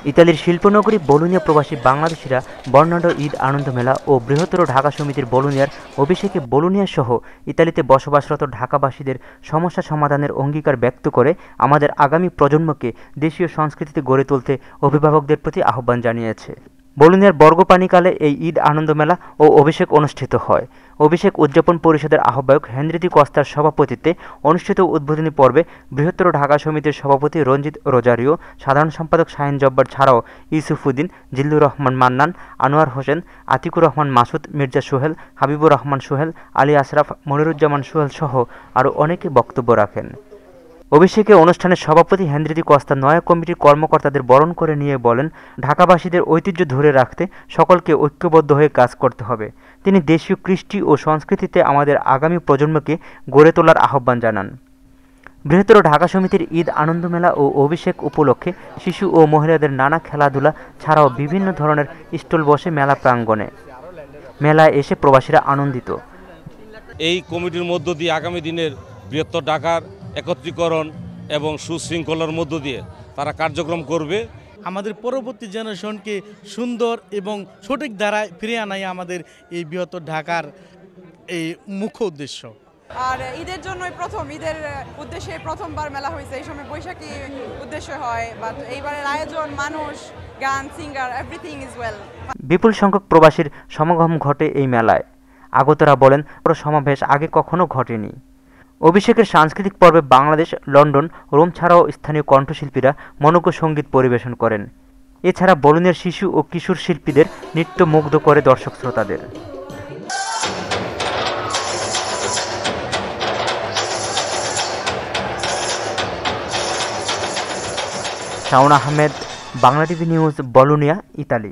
ইতালির শিল্পনগরী বোলোনিয়া প্রবাসী বাংলাদেশিরা বর্ণাঢ্য ঈদ আনন্দ মেলা ও বৃহত্তর ঢাকা সমিতির বোলোনিয়ার অভিষেকে বোলোনিয়া সহ ইতালিতে বসবাসরত ঢাকাবাসীদের সমস্যা সমাধানের অঙ্গীকার ব্যক্ত করে আমাদের আগামী প্রজন্মকে দেশীয় সংস্কৃতিতে গড়ে তুলতে অভিভাবকদের প্রতি আহ্বান জানিয়েছে। বোলোনিয়ার বর্গপানিকালে এই ঈদ আনন্দ মেলা ও অভিষেক অনুষ্ঠিত হয়। অভিষেক উদযাপন পরিষদের আহ্বায়ক হেনরিতি কস্তার সভাপতিত্বে অনুষ্ঠিত উদ্বোধনী পর্বে বৃহত্তর ঢাকা সমিতির সভাপতি রঞ্জিত রোজারিও, সাধারণ সম্পাদক শাহিন জব্বার ছাড়াও ইউসুফউদ্দিন, জিল্লুর রহমান মান্নান, আনোয়ার হোসেন, আতিকুর রহমান মাসুদ, মির্জা সোহেল, হাবিবুর রহমান সোহেল, আলী আশরাফ, মনিরুজ্জামান সোহেল সহ আরও অনেকে বক্তব্য রাখেন। অভিষেকে অনুষ্ঠানের সভাপতি হেনরিতি কস্তা নয়া কমিটির কর্মকর্তাদের বরণ করে নিয়ে বলেন, ঢাকাবাসীদের ঐতিহ্য ধরে রাখতে সকলকে ঐক্যবদ্ধ হয়ে কাজ করতে হবে। তিনি দেশীয় কৃষ্টি ও সংস্কৃতিতে আমাদের আগামী প্রজন্মকে গড়ে তোলার আহ্বান জানান। বৃহত্তর ঢাকা সমিতির ঈদ আনন্দ মেলা ও অভিষেক উপলক্ষে শিশু ও মহিলাদের নানা খেলাধুলা ছাড়াও বিভিন্ন ধরনের স্টল বসে মেলা প্রাঙ্গণে। মেলায় এসে প্রবাসীরা আনন্দিত। এই কমিটির মধ্য দিয়ে আগামী দিনের বৃহত্তর ঢাকার একত্রীকরণ এবং সুশৃঙ্খলার মধ্য দিয়ে তারা কার্যক্রম করবে। আমাদের পরবর্তী জেনারেশনকে সুন্দর এবং সঠিক ধারায় ফিরিয়ে আনাই আমাদের এই বৃহত্তর ঢাকার এই মুখ্য উদ্দেশ্য। আর ঈদের জন্যই ঈদের উদ্দেশ্যে প্রথমবার মেলা হয়েছে। এই সময় বৈশাখী উদ্দেশ্য হয়, বাট এইবারের আয়োজন, মানুষ, গান, সিঙ্গার, এভরিথিং ইজ ওয়েল। বিপুল সংখ্যক প্রবাসীর সমাগম ঘটে এই মেলায়। আগতরা বলেন, পুরো সমাবেশ আগে কখনো ঘটেনি। অভিষেকের সাংস্কৃতিক পর্বে বাংলাদেশ, লন্ডন, রোম ছাড়াও স্থানীয় কণ্ঠশিল্পীরা মনোজ্ঞ সঙ্গীত পরিবেশন করেন। এছাড়া বোলোনিয়ার শিশু ও কিশোর শিল্পীদের নৃত্য মুগ্ধ করে দর্শক শ্রোতাদের। Shaon Ahmed, Bangla TV news, Bologna, Italy.